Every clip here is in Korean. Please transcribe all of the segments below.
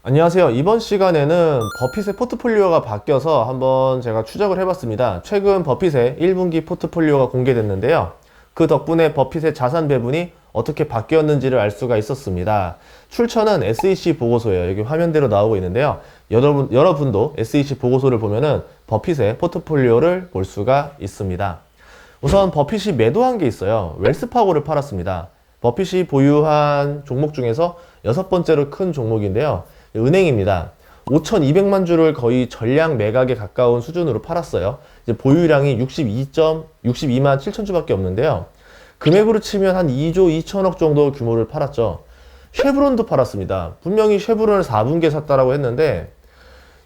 안녕하세요. 이번 시간에는 버핏의 포트폴리오가 바뀌어서 한번 제가 추적을 해봤습니다. 최근 버핏의 1분기 포트폴리오가 공개됐는데요. 그 덕분에 버핏의 자산 배분이 어떻게 바뀌었는지를 알 수가 있었습니다. 출처는 SEC 보고서예요. 여기 화면대로 나오고 있는데요. 여러분도 SEC 보고서를 보면은 버핏의 포트폴리오를 볼 수가 있습니다. 우선 버핏이 매도한 게 있어요. 웰스파고를 팔았습니다. 버핏이 보유한 종목 중에서 6번째로 큰 종목인데요. 은행입니다. 5,200만 주를 거의 전량 매각에 가까운 수준으로 팔았어요. 이제 보유량이 62만 7천 주밖에 없는데요. 금액으로 치면 한 2조 2천억 정도 규모를 팔았죠. 쉐브론도 팔았습니다. 분명히 쉐브론을 4분기에 샀다라고 했는데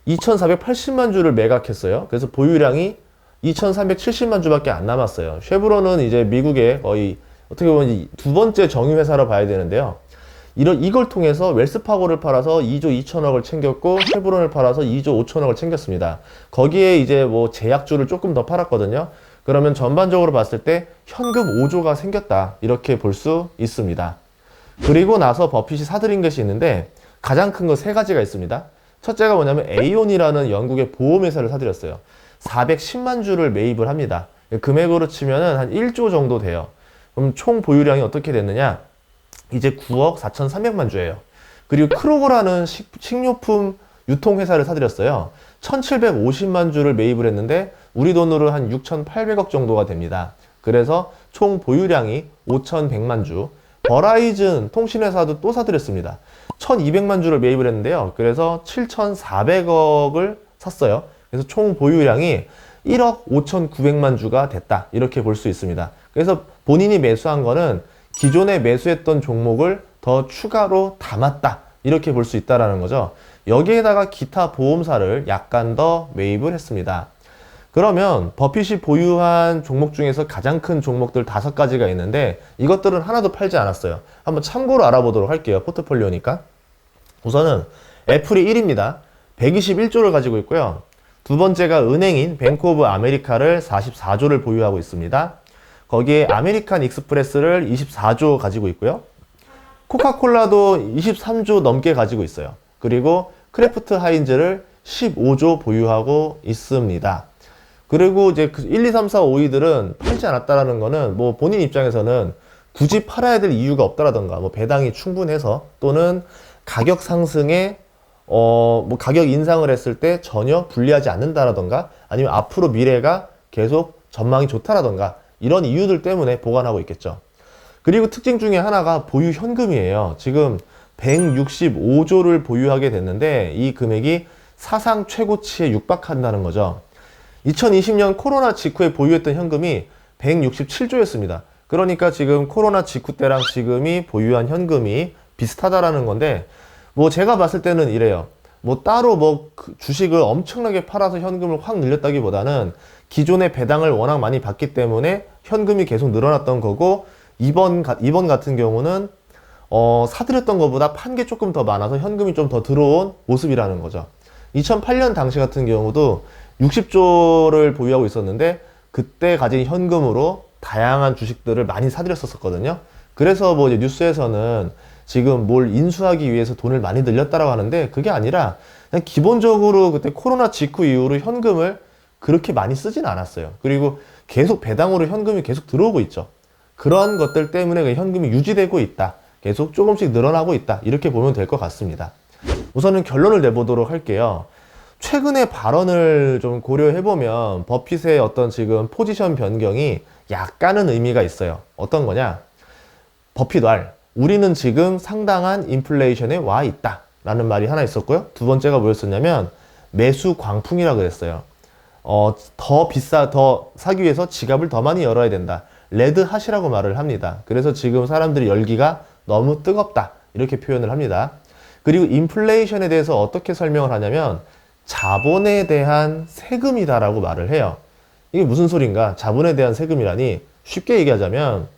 2,480만 주를 매각했어요. 그래서 보유량이 2,370만 주밖에 안 남았어요. 쉐브론은 이제 미국의 거의 어떻게 보면 두 번째 정유회사로 봐야 되는데요. 이걸 통해서 웰스파고를 팔아서 2조 2천억을 챙겼고 쉐브론을 팔아서 2조 5천억을 챙겼습니다. 거기에 이제 뭐 제약주를 조금 더 팔았거든요. 그러면 전반적으로 봤을 때 현금 5조가 생겼다 이렇게 볼 수 있습니다. 그리고 나서 버핏이 사들인 것이 있는데 가장 큰 거 3가지가 있습니다. 첫째가 뭐냐면 에이온이라는 영국의 보험회사를 사들였어요. 410만 주를 매입을 합니다. 금액으로 치면은 한 1조 정도 돼요. 그럼 총 보유량이 어떻게 됐느냐? 이제 9억 4,300만 주예요. 그리고 크로고라는 식료품 유통회사를 사들였어요. 1,750만 주를 매입을 했는데 우리 돈으로 한 6,800억 정도가 됩니다. 그래서 총 보유량이 5,100만 주. 버라이즌 통신회사도 또 사들였습니다. 1,200만 주를 매입을 했는데요. 그래서 7,400억을 샀어요. 그래서 총 보유량이 1억 5,900만 주가 됐다. 이렇게 볼 수 있습니다. 그래서 본인이 매수한 거는 기존에 매수했던 종목을 더 추가로 담았다. 이렇게 볼 수 있다는 거죠. 여기에다가 기타 보험사를 약간 더 매입을 했습니다. 그러면 버핏이 보유한 종목 중에서 가장 큰 종목들 5가지가 있는데 이것들은 하나도 팔지 않았어요. 한번 참고로 알아보도록 할게요. 포트폴리오니까. 우선은 애플이 1위입니다. 121조를 가지고 있고요. 두 번째가 은행인 뱅크 오브 아메리카를 44조를 보유하고 있습니다. 거기에 아메리칸 익스프레스를 24조 가지고 있고요. 코카콜라도 23조 넘게 가지고 있어요. 그리고 크래프트 하인즈를 15조 보유하고 있습니다. 그리고 이제 1, 2, 3, 4, 5위들은 팔지 않았다라는 거는 뭐 본인 입장에서는 굳이 팔아야 될 이유가 없다라던가 뭐 배당이 충분해서 또는 가격 상승에 뭐 가격 인상을 했을 때 전혀 불리하지 않는다라던가 아니면 앞으로 미래가 계속 전망이 좋다라던가 이런 이유들 때문에 보관하고 있겠죠. 그리고 특징 중에 하나가 보유 현금이에요. 지금 165조를 보유하게 됐는데 이 금액이 사상 최고치에 육박한다는 거죠. 2020년 코로나 직후에 보유했던 현금이 167조였습니다. 그러니까 지금 코로나 직후 때랑 지금이 보유한 현금이 비슷하다라는 건데 뭐 제가 봤을 때는 이래요. 뭐 따로 뭐 주식을 엄청나게 팔아서 현금을 확 늘렸다기보다는 기존의 배당을 워낙 많이 받기 때문에 현금이 계속 늘어났던 거고 이번 같은 경우는 사들였던 것보다 판 게 조금 더 많아서 현금이 좀 더 들어온 모습이라는 거죠. 2008년 당시 같은 경우도 60조를 보유하고 있었는데 그때 가진 현금으로 다양한 주식들을 많이 사들였었거든요. 그래서 뭐 이제 뉴스에서는 지금 뭘 인수하기 위해서 돈을 많이 늘렸다라고 하는데 그게 아니라 그냥 기본적으로 그때 코로나 직후 이후로 현금을 그렇게 많이 쓰진 않았어요. 그리고 계속 배당으로 현금이 계속 들어오고 있죠. 그런 것들 때문에 그 현금이 유지되고 있다. 계속 조금씩 늘어나고 있다. 이렇게 보면 될 것 같습니다. 우선은 결론을 내보도록 할게요. 최근의 발언을 좀 고려해보면 버핏의 어떤 지금 포지션 변경이 약간은 의미가 있어요. 어떤 거냐? 버핏 우리는 지금 상당한 인플레이션에 와 있다. 라는 말이 하나 있었고요. 두 번째가 뭐였었냐면 매수 광풍이라 그랬어요. 더 사기 위해서 지갑을 더 많이 열어야 된다. 레드 핫이라고 말을 합니다. 그래서 지금 사람들이 열기가 너무 뜨겁다. 이렇게 표현을 합니다. 그리고 인플레이션에 대해서 어떻게 설명을 하냐면 자본에 대한 세금이다라고 말을 해요. 이게 무슨 소린가? 자본에 대한 세금이라니 쉽게 얘기하자면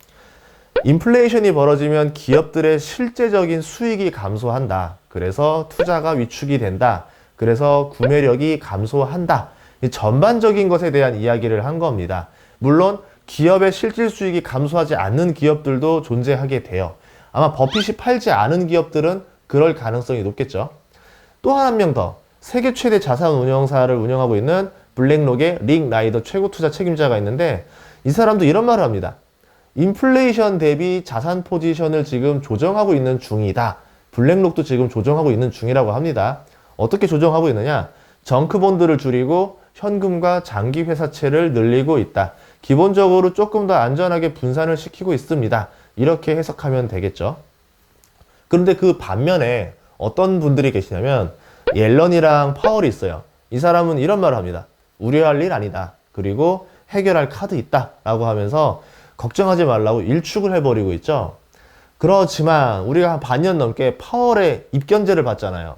인플레이션이 벌어지면 기업들의 실제적인 수익이 감소한다. 그래서 투자가 위축이 된다. 그래서 구매력이 감소한다. 전반적인 것에 대한 이야기를 한 겁니다. 물론 기업의 실질 수익이 감소하지 않는 기업들도 존재하게 돼요. 아마 버핏이 팔지 않은 기업들은 그럴 가능성이 높겠죠. 또 한 명 더, 세계 최대 자산 운용사를 운영하고 있는 블랙록의 릭 라이더 최고 투자 책임자가 있는데, 이 사람도 이런 말을 합니다. 인플레이션 대비 자산 포지션을 지금 조정하고 있는 중이다. 블랙록도 지금 조정하고 있는 중이라고 합니다. 어떻게 조정하고 있느냐? 정크본드를 줄이고 현금과 장기 회사채를 늘리고 있다. 기본적으로 조금 더 안전하게 분산을 시키고 있습니다. 이렇게 해석하면 되겠죠. 그런데 그 반면에 어떤 분들이 계시냐면 옐런이랑 파월이 있어요. 이 사람은 이런 말을 합니다. 우려할 일 아니다. 그리고 해결할 카드 있다. 라고 하면서 걱정하지 말라고 일축을 해버리고 있죠. 그렇지만 우리가 한 반년 넘게 파월의 입견제를 봤잖아요.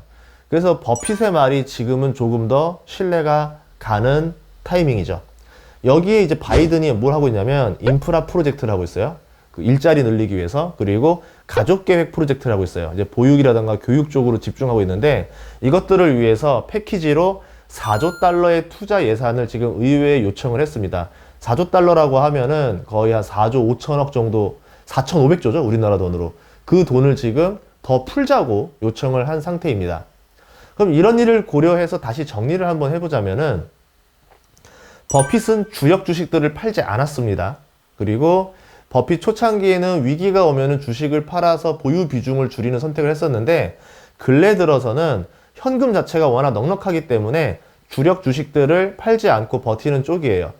그래서 버핏의 말이 지금은 조금 더 신뢰가 가는 타이밍이죠. 여기에 이제 바이든이 뭘 하고 있냐면 인프라 프로젝트를 하고 있어요. 그 일자리 늘리기 위해서. 그리고 가족계획 프로젝트를 하고 있어요. 이제 보육이라든가 교육 쪽으로 집중하고 있는데, 이것들을 위해서 패키지로 4조 달러의 투자 예산을 지금 의회에 요청을 했습니다. 4조 달러라고 하면은 거의 한 4조 5천억 정도, 4,500조죠, 우리나라 돈으로. 그 돈을 지금 더 풀자고 요청을 한 상태입니다. 그럼 이런 일을 고려해서 다시 정리를 한번 해보자면은, 버핏은 주력 주식들을 팔지 않았습니다. 그리고 버핏 초창기에는 위기가 오면은 주식을 팔아서 보유 비중을 줄이는 선택을 했었는데, 근래 들어서는 현금 자체가 워낙 넉넉하기 때문에 주력 주식들을 팔지 않고 버티는 쪽이에요.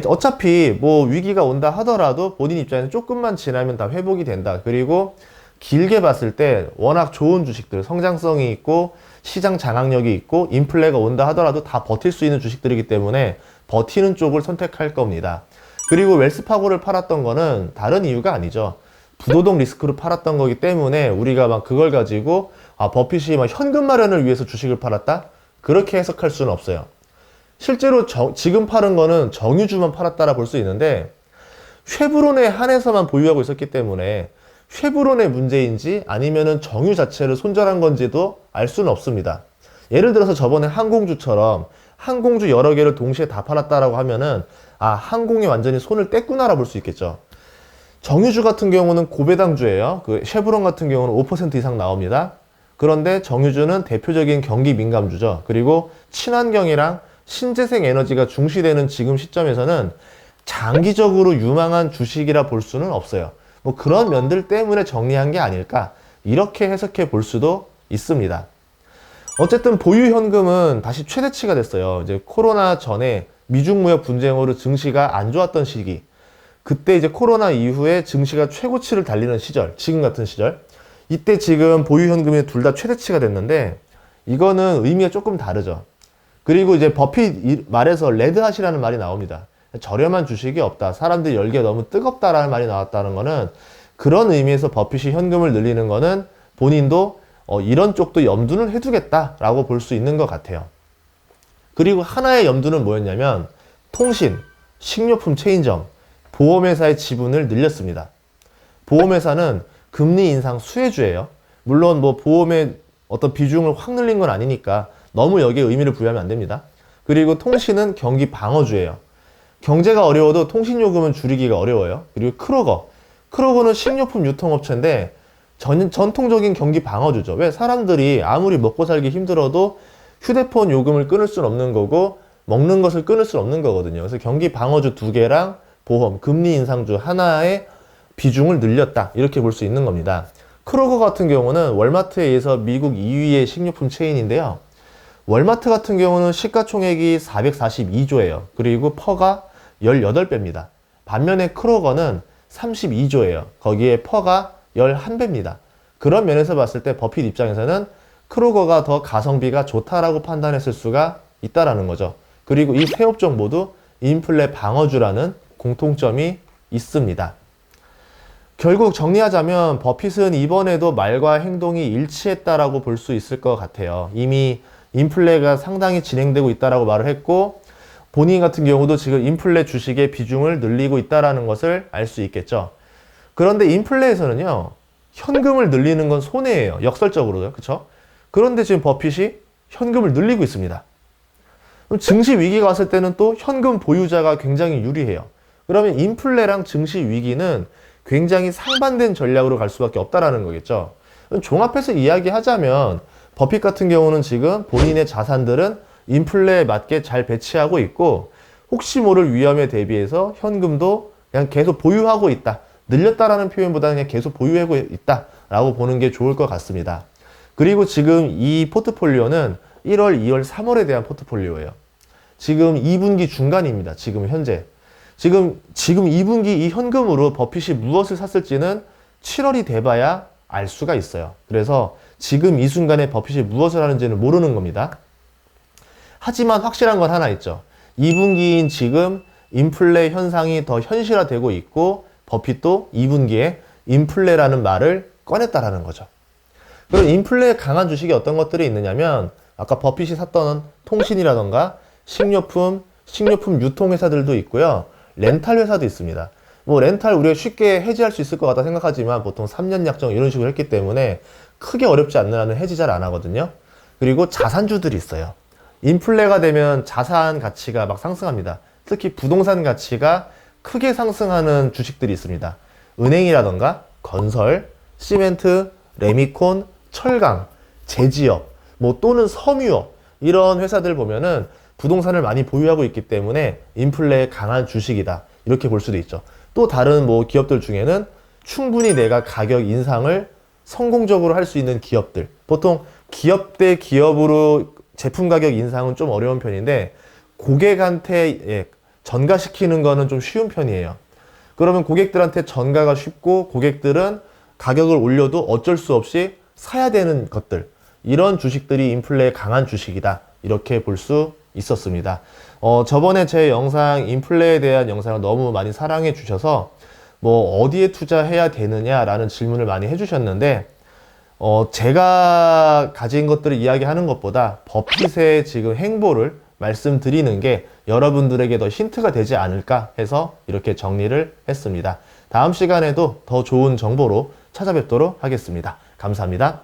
어차피 뭐 위기가 온다 하더라도 본인 입장에서 조금만 지나면 다 회복이 된다. 그리고 길게 봤을 때 워낙 좋은 주식들, 성장성이 있고 시장 장악력이 있고 인플레가 온다 하더라도 다 버틸 수 있는 주식들이기 때문에 버티는 쪽을 선택할 겁니다. 그리고 웰스파고를 팔았던 거는 다른 이유가 아니죠. 부도덕 리스크로 팔았던 거기 때문에 우리가 막 그걸 가지고 버핏이 막 현금 마련을 위해서 주식을 팔았다? 그렇게 해석할 수는 없어요. 실제로 지금 파는 거는 정유주만 팔았다라 볼 수 있는데, 쉐브론에 한해서만 보유하고 있었기 때문에 쉐브론의 문제인지 아니면은 정유 자체를 손절한 건지도 알 수는 없습니다. 예를 들어서 저번에 항공주처럼 항공주 여러 개를 동시에 다 팔았다라고 하면은 항공이 완전히 손을 뗐구나라 볼 수 있겠죠. 정유주 같은 경우는 고배당주예요. 그 쉐브론 같은 경우는 5% 이상 나옵니다. 그런데 정유주는 대표적인 경기 민감주죠. 그리고 친환경이랑 신재생 에너지가 중시되는 지금 시점에서는 장기적으로 유망한 주식이라 볼 수는 없어요. 뭐 그런 면들 때문에 정리한 게 아닐까, 이렇게 해석해 볼 수도 있습니다. 어쨌든 보유 현금은 다시 최대치가 됐어요. 이제 코로나 전에 미중 무역 분쟁으로 증시가 안 좋았던 시기, 그때 이제 코로나 이후에 증시가 최고치를 달리는 시절, 지금 같은 시절, 이때 지금 보유 현금이 둘 다 최대치가 됐는데, 이거는 의미가 조금 다르죠. 그리고 이제 버핏 말에서 레드핫이라는 말이 나옵니다. 저렴한 주식이 없다. 사람들이 열기가 너무 뜨겁다라는 말이 나왔다는 거는, 그런 의미에서 버핏이 현금을 늘리는 거는 본인도 이런 쪽도 염두는 해두겠다라고 볼 수 있는 것 같아요. 그리고 하나의 염두는 뭐였냐면 통신, 식료품 체인점, 보험회사의 지분을 늘렸습니다. 보험회사는 금리 인상 수혜주예요. 물론 뭐 보험의 어떤 비중을 확 늘린 건 아니니까 너무 여기에 의미를 부여하면 안 됩니다. 그리고 통신은 경기 방어주예요. 경제가 어려워도 통신요금은 줄이기가 어려워요. 그리고 크로거는 식료품 유통업체인데 전통적인 경기 방어주죠. 왜? 사람들이 아무리 먹고 살기 힘들어도 휴대폰 요금을 끊을 수는 없는 거고 먹는 것을 끊을 수는 없는 거거든요. 그래서 경기 방어주 두 개랑 보험, 금리 인상주 하나의 비중을 늘렸다, 이렇게 볼 수 있는 겁니다. 크로거 같은 경우는 월마트에 의해서 미국 2위의 식료품 체인인데요. 월마트 같은 경우는 시가총액이 442조예요. 그리고 퍼가 18배입니다. 반면에 크로거는 32조예요. 거기에 퍼가 11배입니다. 그런 면에서 봤을 때 버핏 입장에서는 크로거가 더 가성비가 좋다라고 판단했을 수가 있다라는 거죠. 그리고 이 세 업종 모두 인플레 방어주라는 공통점이 있습니다. 결국 정리하자면 버핏은 이번에도 말과 행동이 일치했다라고 볼 수 있을 것 같아요. 이미 인플레가 상당히 진행되고 있다라고 말을 했고, 본인 같은 경우도 지금 인플레 주식의 비중을 늘리고 있다라는 것을 알 수 있겠죠. 그런데 인플레에서는요, 현금을 늘리는 건 손해예요. 역설적으로요. 그렇죠? 그런데 지금 버핏이 현금을 늘리고 있습니다. 그럼 증시 위기가 왔을 때는 또 현금 보유자가 굉장히 유리해요. 그러면 인플레랑 증시 위기는 굉장히 상반된 전략으로 갈 수밖에 없다라는 거겠죠. 종합해서 이야기하자면 버핏 같은 경우는 지금 본인의 자산들은 인플레에 맞게 잘 배치하고 있고, 혹시 모를 위험에 대비해서 현금도 그냥 계속 보유하고 있다. 늘렸다라는 표현보다는 그냥 계속 보유하고 있다라고 보는 게 좋을 것 같습니다. 그리고 지금 이 포트폴리오는 1월, 2월, 3월에 대한 포트폴리오예요. 지금 2분기 중간입니다. 지금 현재. 지금 2분기 이 현금으로 버핏이 무엇을 샀을지는 7월이 돼봐야 알 수가 있어요. 그래서 지금 이 순간에 버핏이 무엇을 하는지는 모르는 겁니다. 하지만 확실한 건 하나 있죠. 2분기인 지금 인플레 현상이 더 현실화되고 있고, 버핏도 2분기에 인플레라는 말을 꺼냈다라는 거죠. 그럼 인플레에 강한 주식이 어떤 것들이 있느냐면, 아까 버핏이 샀던 통신이라던가 식료품 유통회사들도 있고요. 렌탈 회사도 있습니다. 뭐 렌탈 우리가 쉽게 해지할 수 있을 것 같다 생각하지만 보통 3년 약정 이런 식으로 했기 때문에 크게 어렵지 않는 한은 해지 잘 안 하거든요. 그리고 자산주들이 있어요. 인플레가 되면 자산 가치가 막 상승합니다. 특히 부동산 가치가 크게 상승하는 주식들이 있습니다. 은행이라던가 건설, 시멘트, 레미콘, 철강, 제지업, 뭐 또는 섬유업, 이런 회사들 보면은 부동산을 많이 보유하고 있기 때문에 인플레에 강한 주식이다, 이렇게 볼 수도 있죠. 또 다른 뭐 기업들 중에는 충분히 내가 가격 인상을 성공적으로 할 수 있는 기업들, 보통 기업 대 기업으로 제품 가격 인상은 좀 어려운 편인데 고객한테 전가시키는 거는 좀 쉬운 편이에요. 그러면 고객들한테 전가가 쉽고 고객들은 가격을 올려도 어쩔 수 없이 사야 되는 것들, 이런 주식들이 인플레에 강한 주식이다, 이렇게 볼 수 있었습니다. 저번에 제 영상 인플레에 대한 영상을 너무 많이 사랑해 주셔서 뭐 어디에 투자해야 되느냐라는 질문을 많이 해주셨는데, 제가 가진 것들을 이야기하는 것보다 버핏의 지금 행보를 말씀드리는 게 여러분들에게 더 힌트가 되지 않을까 해서 이렇게 정리를 했습니다. 다음 시간에도 더 좋은 정보로 찾아뵙도록 하겠습니다. 감사합니다.